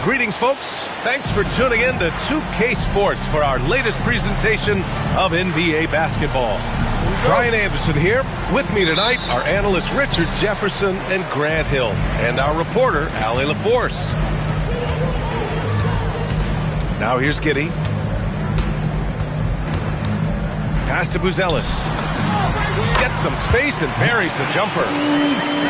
Greetings, folks. Thanks for tuning in to 2K Sports for our latest presentation of NBA basketball. Brian Anderson here. With me tonight are analysts Richard Jefferson and Grant Hill, and our reporter, Allie LaForce. Now here's Giddey. Pass to Buzelis. Gets some space and buries the jumper.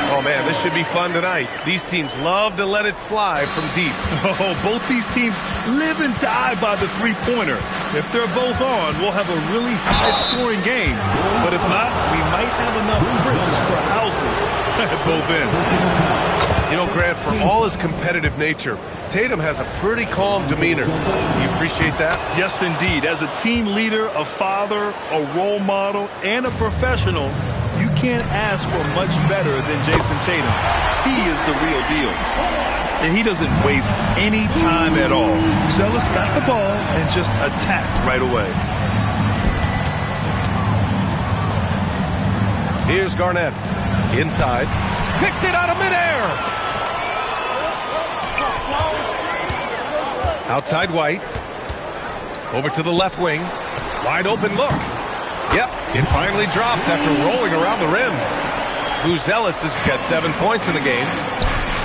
Oh, man, this should be fun tonight. These teams love to let it fly from deep. Oh, both these teams live and die by the three-pointer. If they're both on, we'll have a really high-scoring game. But if not, we might have enough bricks for houses at both ends. You know, Grant, for all his competitive nature, Tatum has a pretty calm demeanor. You appreciate that? Yes, indeed. As a team leader, a father, a role model, and a professional, you can't ask for much better than Jason Tatum. He is the real deal. And he doesn't waste any time at all. Buzelis got the ball and just attacked right away. Here's Garnett. Inside. Picked it out of midair. Outside White. Over to the left wing. Wide open look. Yep, it finally drops after rolling around the rim. Buzelis has got 7 points in the game.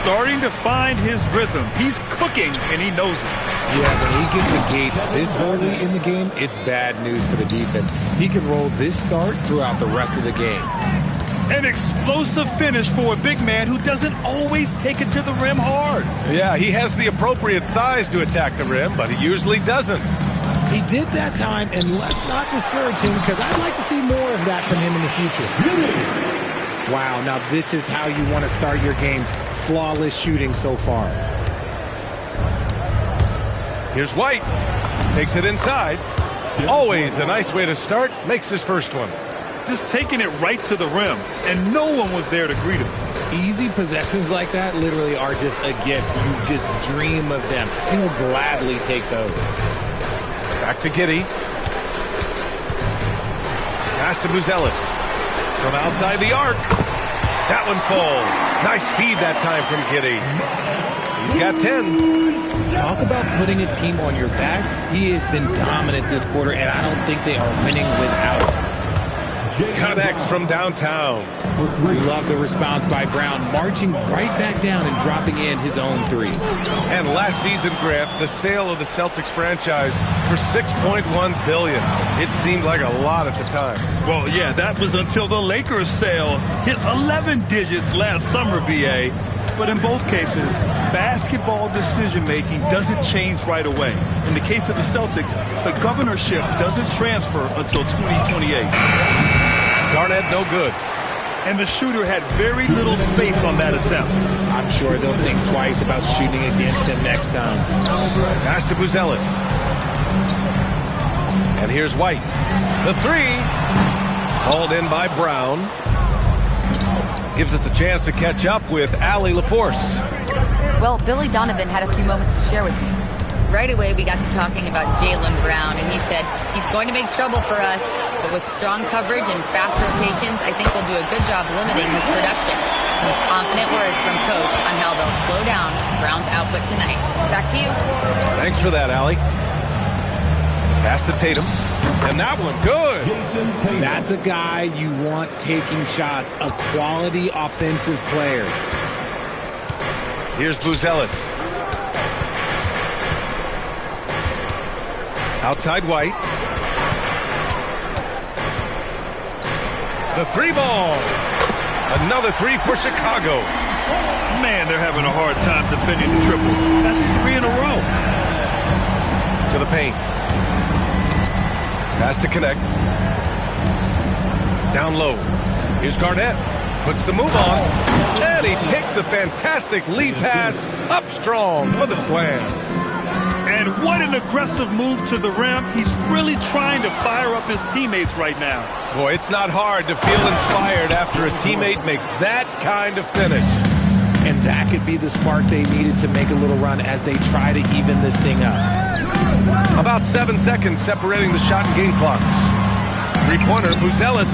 Starting to find his rhythm. He's cooking, and he knows it. Yeah, when he gets engaged this early in the game, it's bad news for the defense. He can roll this start throughout the rest of the game. An explosive finish for a big man who doesn't always take it to the rim hard. Yeah, he has the appropriate size to attack the rim, but he usually doesn't. He did that time, and let's not discourage him because I'd like to see more of that from him in the future. Wow, now this is how you want to start your games. Flawless shooting so far. Here's White. Takes it inside. Always a nice way to start. Makes his first one. Just taking it right to the rim, and no one was there to greet him. Easy possessions like that literally are just a gift. You just dream of them. He'll gladly take those. Back to Giddey. Pass to Buzelis. From outside the arc. That one falls. Nice feed that time from Giddey. He's got 10. Talk about putting a team on your back. He has been dominant this quarter, and I don't think they are winning without him. Connects from downtown. We love the response by Brown, marching right back down and dropping in his own three. And last season, Grant, the sale of the Celtics franchise for $6.1 billion. It seemed like a lot at the time. Well, yeah, that was until the Lakers sale hit 11 digits last summer, BA. But in both cases, basketball decision-making doesn't change right away. In the case of the Celtics, the governorship doesn't transfer until 2028. Garnett, no good. And the shooter had very little space on that attempt. I'm sure they'll think twice about shooting against him next time. Pass to Buzelis. And here's White. The three. Hauled in by Brown. Gives us a chance to catch up with Allie LaForce. Well, Billy Donovan had a few moments to share with me. Right away, we got to talking about Jaylen Brown, and he said, he's going to make trouble for us, but with strong coverage and fast rotations, I think we'll do a good job limiting his production. Some confident words from Coach on how they'll slow down Brown's output tonight. Back to you. Thanks for that, Allie. Pass to Tatum. And that one, good. That's a guy you want taking shots, a quality offensive player. Here's Buzelis. Outside White. The three ball. Another three for Chicago. Man, they're having a hard time defending the triple. That's 3 in a row. To the paint. Pass to connect. Down low. Here's Garnett. Puts the move on. And he takes the fantastic lead pass up strong for the slam. And what an aggressive move to the rim. He's really trying to fire up his teammates right now. Boy, it's not hard to feel inspired after a teammate makes that kind of finish. And that could be the spark they needed to make a little run as they try to even this thing up. About 7 seconds separating the shot and game clocks. Three-pointer, Buzelis.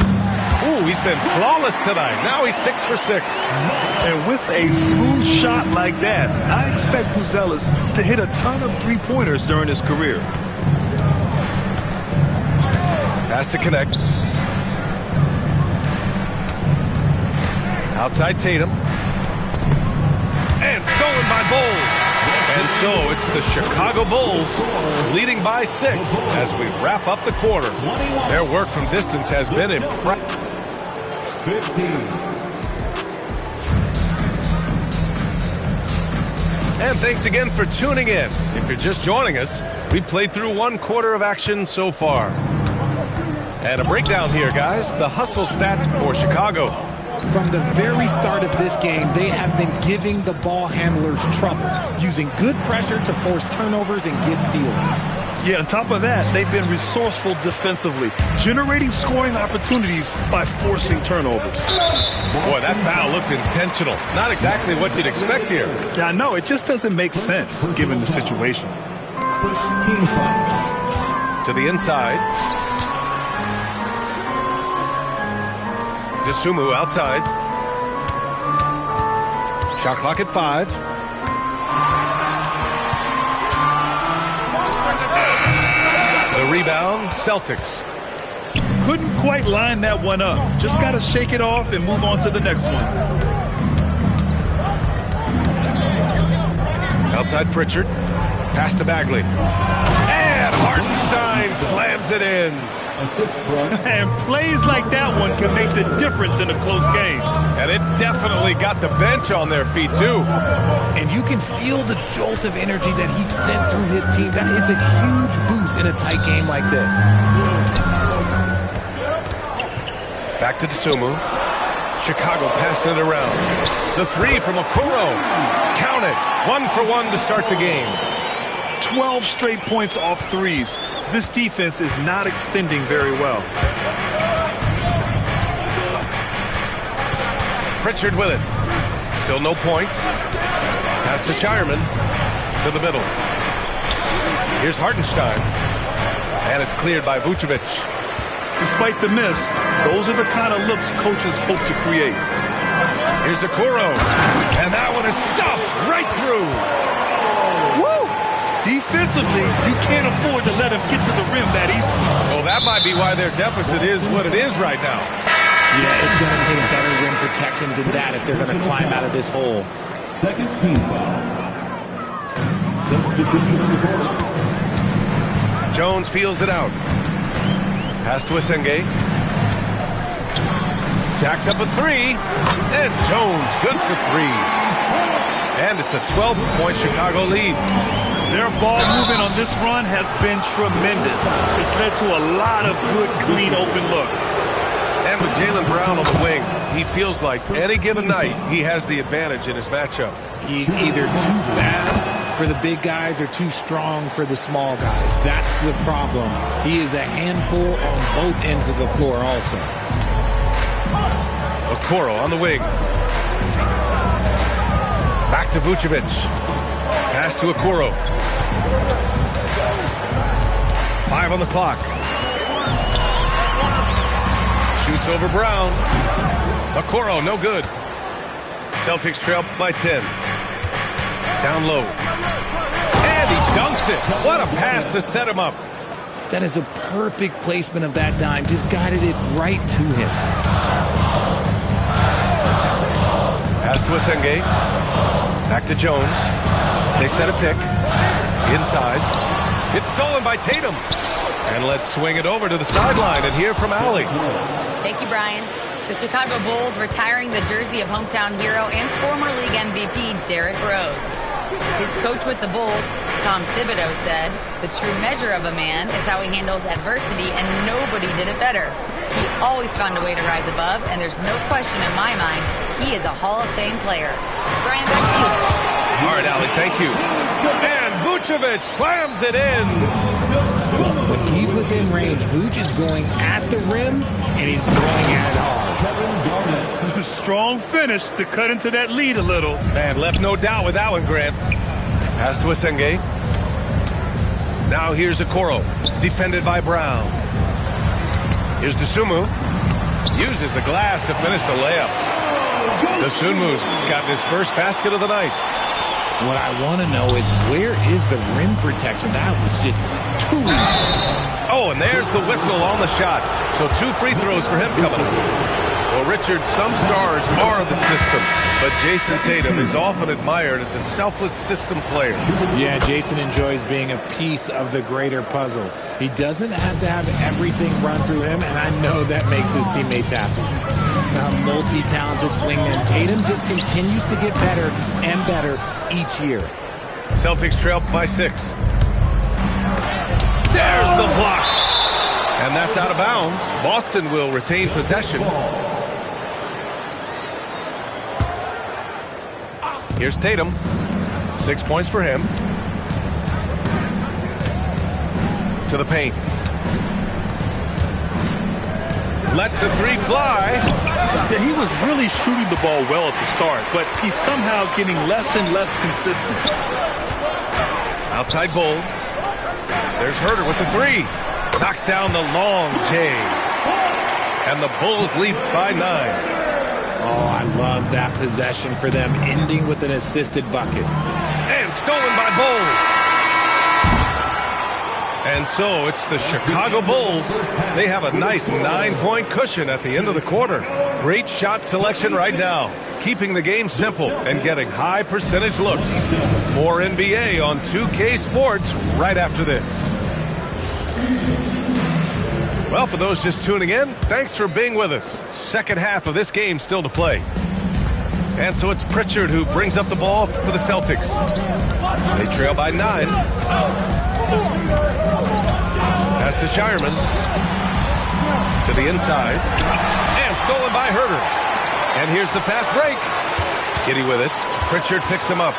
Ooh, he's been flawless tonight. Now he's 6 for 6. And with a smooth shot like that, I expect Buzelis to hit a ton of three-pointers during his career. Has to connect. Outside Tatum. And stolen by Bulls. And so it's the Chicago Bulls leading by 6 as we wrap up the quarter. Their work from distance has been impressive. 15. And thanks again for tuning in. If you're just joining us, we played through 1 quarter of action so far. And a breakdown here, guys. The hustle stats for Chicago. From the very start of this game, they have been giving the ball handlers trouble, using good pressure to force turnovers and get steals. Yeah, on top of that, they've been resourceful defensively, generating scoring opportunities by forcing turnovers. Boy, that foul looked intentional. Not exactly what you'd expect here. Yeah, I know. It just doesn't make sense given the situation. First team foul. To the inside. Dosunmu outside. Shot clock at 5. The rebound, Celtics. Couldn't quite line that one up. Just got to shake it off and move on to the next one. Outside Pritchard. Pass to Bagley. And Hartenstein slams it in. And plays like that one can make the difference in a close game. And it definitely got the bench on their feet, too. And you can feel the jolt of energy that he sent through his team. That is a huge boost in a tight game like this. Back to Dosunmu. Chicago passing it around. The 3 from Okoro. Count it. 1 for 1 to start the game. 12 straight points off threes. This defense is not extending very well. Pritchard with it. Still no points. Pass to Shireman. To the middle. Here's Hartenstein. And it's cleared by Vucevic. Despite the miss, those are the kind of looks coaches hope to create. Here's Okoro. And that one is stuffed right through. Defensively, you can't afford to let him get to the rim that easily. Well, that might be why their deficit is what it is right now. Yeah, it's going to take better rim protection than that if they're going to climb out of this hole. Second team foul. Substitution on the board. Jones feels it out. Pass to Asenge. Jacks up a 3. And Jones good for 3. And it's a 12-point Chicago lead. Their ball movement on this run has been tremendous. It's led to a lot of good, clean, open looks. And with Jaylen Brown on the wing, he feels like any given night he has the advantage in his matchup. He's either too fast for the big guys or too strong for the small guys. That's the problem. He is a handful on both ends of the floor also. Okoro on the wing. Back to Vucevic. Pass to Okoro. 5 on the clock. Shoots over Brown. Okoro, no good. Celtics trail by 10. Down low. And he dunks it. What a pass to set him up. That is a perfect placement of that dime. Just guided it right to him. Pass to Asenge. Back to Jones. They set a pick. Inside. It's stolen by Tatum. And let's swing it over to the sideline and hear from Allie. Thank you, Brian. The Chicago Bulls retiring the jersey of hometown hero and former league MVP Derrick Rose. His coach with the Bulls, Tom Thibodeau, said, "The true measure of a man is how he handles adversity, and nobody did it better. He always found a way to rise above, and there's no question in my mind he is a Hall of Fame player." Brian, back to you. All right, Allie, thank you. And Vucevic slams it in. When he's within range, Vuce is going at the rim, and he's going at it hard. Strong finish to cut into that lead a little. Man, left no doubt with that one, Grant. Pass to Asenge. Now here's Okoro, defended by Brown. Here's Dosunmu. Uses the glass to finish the layup. Dosunmu's gotten his first basket of the night. What I want to know is, where is the rim protection? That was just too easy. Oh, and there's the whistle on the shot. So 2 free throws for him coming up. Well, Richard, some stars are the system, but Jason Tatum is often admired as a selfless system player. Yeah, Jason enjoys being a piece of the greater puzzle. He doesn't have to have everything run through him, and I know that makes his teammates happy. A multi-talented swingman, Tatum just continues to get better and better each year. Celtics trail by 6. There's the block. And that's out of bounds. Boston will retain possession. Here's Tatum. 6 points for him. To the paint. Lets the 3 fly. Yeah, he was really shooting the ball well at the start, but he's somehow getting less and less consistent. Outside Bull. There's Herter with the 3. Knocks down the long J. And the Bulls lead by 9. Oh, I love that possession for them, ending with an assisted bucket. And stolen by Bull. And so it's the Chicago Bulls. They have a nice 9-point cushion at the end of the quarter. Great shot selection right now, keeping the game simple and getting high percentage looks. More NBA on 2K Sports right after this. Well, for those just tuning in, thanks for being with us. Second half of this game still to play. And so it's Pritchard who brings up the ball for the Celtics. They trail by 9. Pass to Shireman. To the inside. And stolen by Herter. And here's the fast break. Giddy with it. Pritchard picks him up.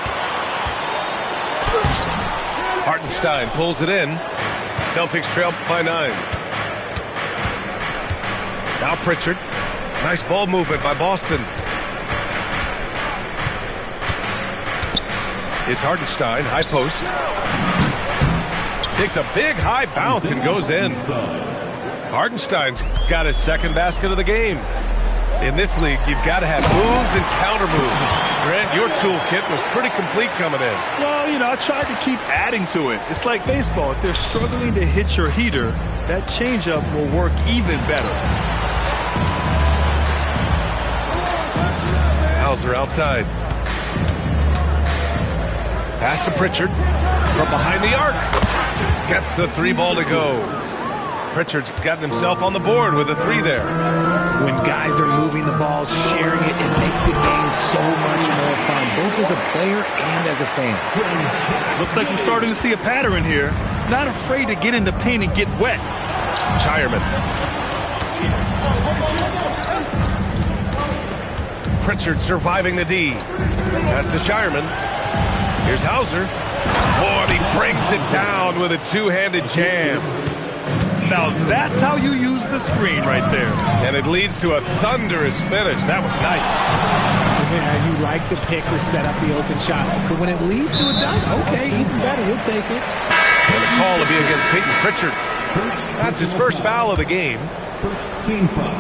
Hartenstein pulls it in. Celtics trail by 9. Now Pritchard. Nice ball movement by Boston. It's Hartenstein, high post. Takes a big high bounce and goes in. Hartenstein's got his second basket of the game. In this league, you've got to have moves and counter moves. Grant, your toolkit was pretty complete coming in. Well, you know, I tried to keep adding to it. It's like baseball. If they're struggling to hit your heater, that changeup will work even better. Hauser outside. Pass to Pritchard from behind the arc. Gets the 3 ball to go. Pritchard's gotten himself on the board with a 3 there. When guys are moving the ball, sharing it, it makes the game so much more fun, both as a player and as a fan. Looks like I'm starting to see a pattern here. Not afraid to get in the paint and get wet. Shireman. Pritchard surviving the D. Pass to Shireman. Here's Hauser. Oh, and he brings it down with a 2-handed jam. Now that's how you use the screen right there. And it leads to a thunderous finish. That was nice. Yeah, you like the pick to set up the open shot. But when it leads to a dunk, okay, even better, we'll take it. And the call will be against Peyton Pritchard. That's his first foul of the game. First team foul.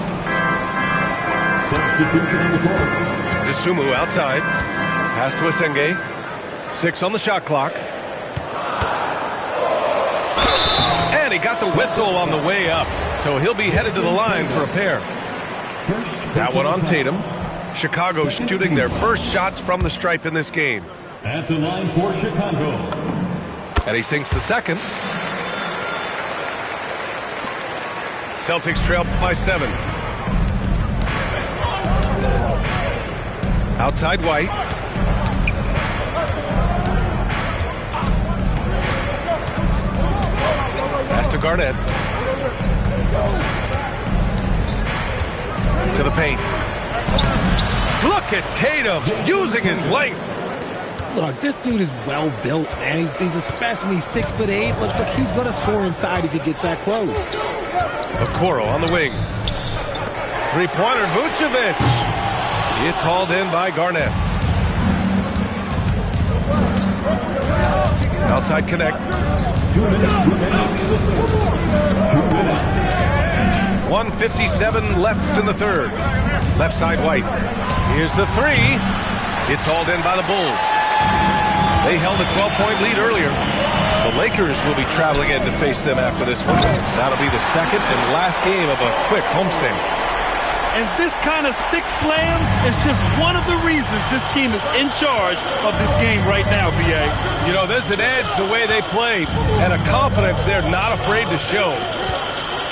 Substitution on the court. Dosunmu outside. Pass to Asenge. 6 on the shot clock. And he got the whistle on the way up. So he'll be headed to the line for a pair. That one on Tatum. Chicago shooting their first shots from the stripe in this game. At the line for Chicago. And he sinks the second. Celtics trail by 7. Outside White. Pass to Garnett. To the paint. Look at Tatum using his length. Look, this dude is well built, man. He's a specimen. He's 6'8". Look, he's going to score inside if he gets that close. Okoro on the wing. 3-pointer, Vucevic. It's hauled in by Garnett. Outside connect. 2 minutes remaining in the third. 2 minutes. 1:57 left in the third. Left side White. Here's the three. It's hauled in by the Bulls. They held a 12-point lead earlier. The Lakers will be traveling in to face them after this one. That'll be the second and last game of a quick homestand. And this kind of six slam is just one of the reasons this team is in charge of this game right now, B.A. You know, there's an edge the way they play and a confidence they're not afraid to show.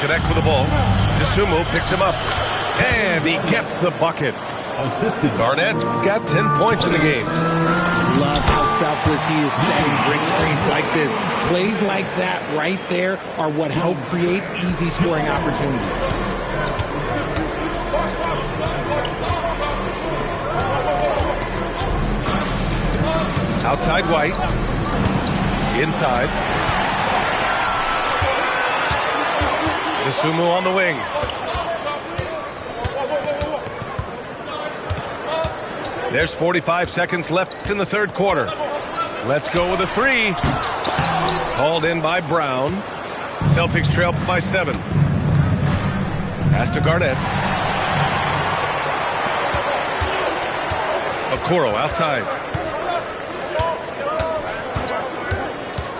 Connect with the ball. DeSumo picks him up. And he gets the bucket. Garnett's got 10 points in the game. Love how selfless he is setting brick screens like this. Plays like that right there are what help create easy scoring opportunities. Outside White. Inside. DeSumo on the wing. There's 45 seconds left in the third quarter. Let's go with a three. Called in by Brown. Celtics trail by 7. Pass to Garnett. Okoro outside.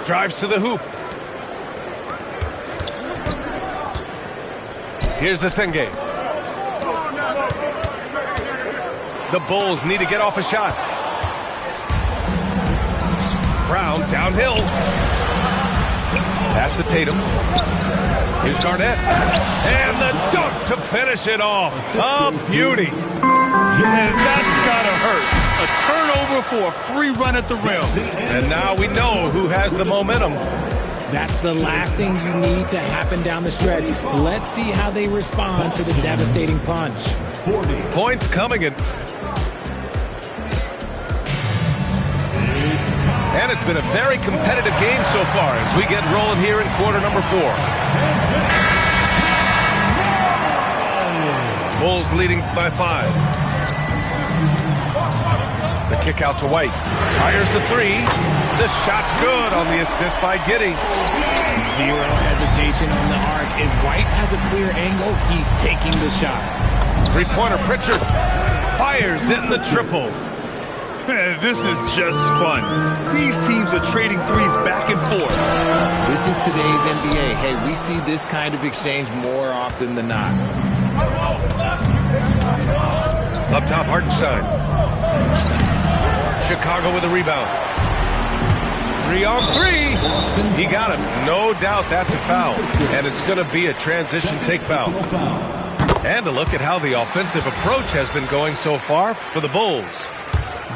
Drives to the hoop. Here's the Senge. The Bulls need to get off a shot. Brown downhill. Pass to Tatum. Here's Garnett. And the dunk to finish it off. A beauty. And that's gotta hurt. A turnover for a free run at the rim. And now we know who has the momentum. That's the last thing you need to happen down the stretch. Let's see how they respond to the devastating punch. 40. Points coming in. And it's been a very competitive game so far as we get rolling here in quarter number 4. Bulls leading by 5. The kick out to White. Fires the three. The shot's good on the assist by Giddey. Zero hesitation on the arc. If White has a clear angle, he's taking the shot. Three-pointer Pritchard. Fires in the triple. This is just fun. These teams are trading threes back and forth. This is today's NBA. Hey, we see this kind of exchange more often than not. Up top, Hartenstein. Chicago with a rebound. 3-on-3. He got him. No doubt that's a foul. And it's going to be a transition take foul. And a look at how the offensive approach has been going so far for the Bulls.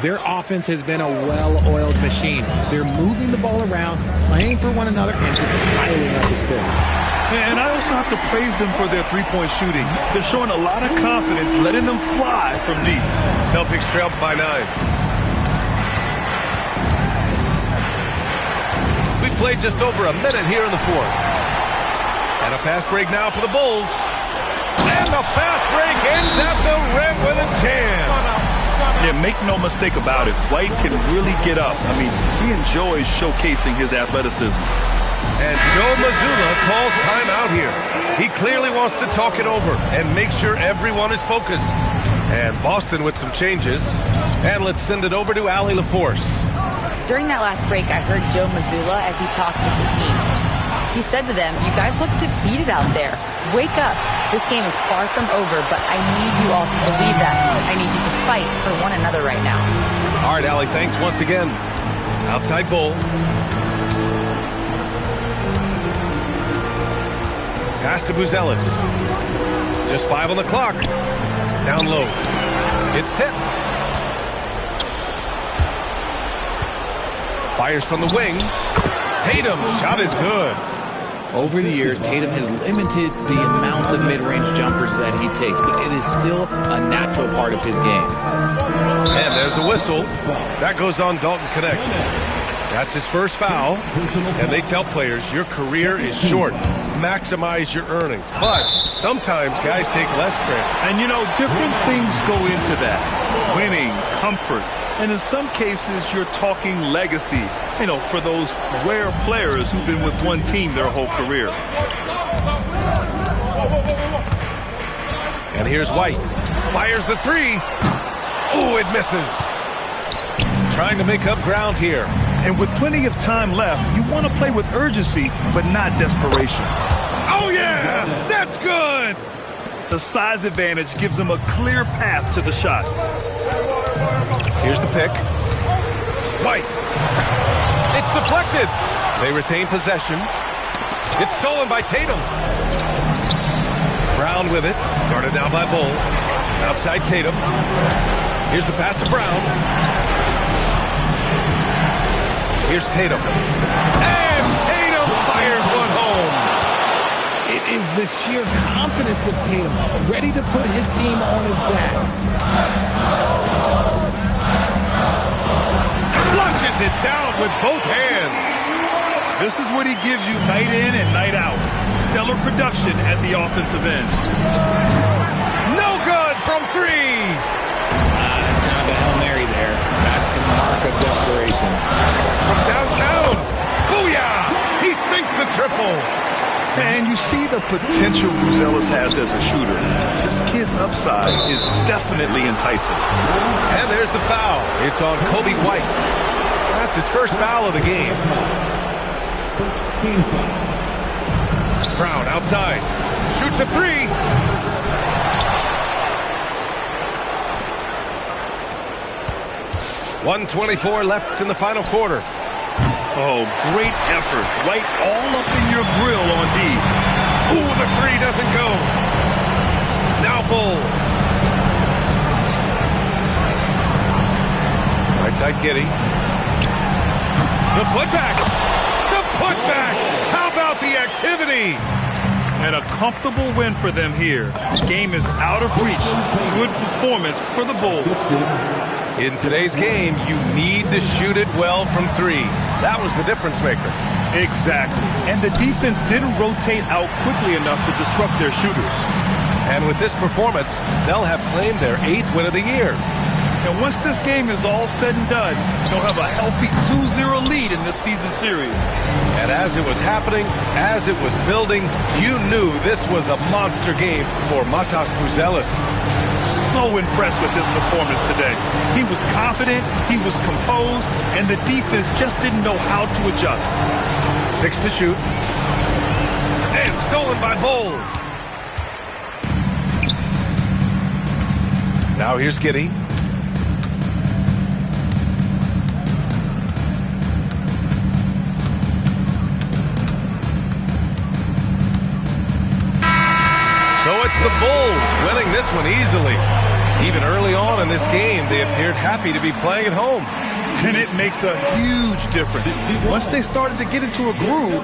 Their offense has been a well-oiled machine. They're moving the ball around, playing for one another, and just piling up assists. And I also have to praise them for their three-point shooting. They're showing a lot of confidence, letting them fly from deep. Celtics trail by 9. We played just over a minute here in the fourth. And a fast break now for the Bulls. And the fast break ends at the rim with a jam. Yeah, make no mistake about it. White can really get up. I mean, he enjoys showcasing his athleticism. And Joe Mazzulla calls timeout here. He clearly wants to talk it over and make sure everyone is focused. And Boston with some changes. And let's send it over to Allie LaForce. During that last break, I heard Joe Mazzulla as he talked with the team. He said to them, "You guys look defeated out there. Wake up. This game is far from over, but I need you all to believe that. I need you to fight for one another right now." All right, Allie, thanks once again. Outside Bull. Pass to Buzelis. Just 5 on the clock. Down low. It's tipped. Fires from the wing. Tatum, shot is good. Over the years, Tatum has limited the amount of mid-range jumpers that he takes, but it is still a natural part of his game. And there's a whistle. That goes on Dalton Connect. That's his first foul. And they tell players, your career is short. Maximize your earnings. But sometimes guys take less credit. And, you know, different things go into that. Winning, comfort. And in some cases, you're talking legacy, you know, for those rare players who've been with one team their whole career. And here's White. Fires the three. Oh, it misses. Trying to make up ground here. And with plenty of time left, you want to play with urgency, but not desperation. Oh, yeah! That's good! The size advantage gives them a clear path to the shot. Here's the pick. White. It's deflected. They retain possession. It's stolen by Tatum. Brown with it. Guarded down by Bull. Outside Tatum. Here's the pass to Brown. Here's Tatum. And Tatum fires one home. It is the sheer confidence of Tatum, ready to put his team on his back. Flushes it down with both hands. This is what he gives you night in and night out. Stellar production at the offensive end. No good from three. That's kind of a Hail Mary there. That's the mark of desperation. From downtown. Booyah! He sinks the triple. And you see the potential Buzelis has as a shooter. This kid's upside is definitely enticing. And there's the foul. It's on Kobe White. That's his first foul of the game. Brown outside. Shoots a three. .124 left in the final quarter. Oh, great effort. Right all up in your grill on D. Ooh, the three doesn't go. Now Bull. Right side Giddey. The putback. The putback. How about the activity? And a comfortable win for them here. Game is out of reach. Good performance for the Bulls. In today's game, you need to shoot it well from three. That was the difference maker. Exactly. And the defense didn't rotate out quickly enough to disrupt their shooters. And with this performance, they'll have claimed their 8th win of the year. And once this game is all said and done, they'll have a healthy 2-0 lead in this season series. And as it was happening, as it was building, you knew this was a monster game for Matas Buzelis. So impressed with his performance today. He was confident, he was composed, and the defense just didn't know how to adjust. 6 to shoot. And stolen by Bull. Now here's Giddey. So it's the Bulls winning this one easily. Even early on in this game, they appeared happy to be playing at home. And it makes a huge difference. Once they started to get into a groove,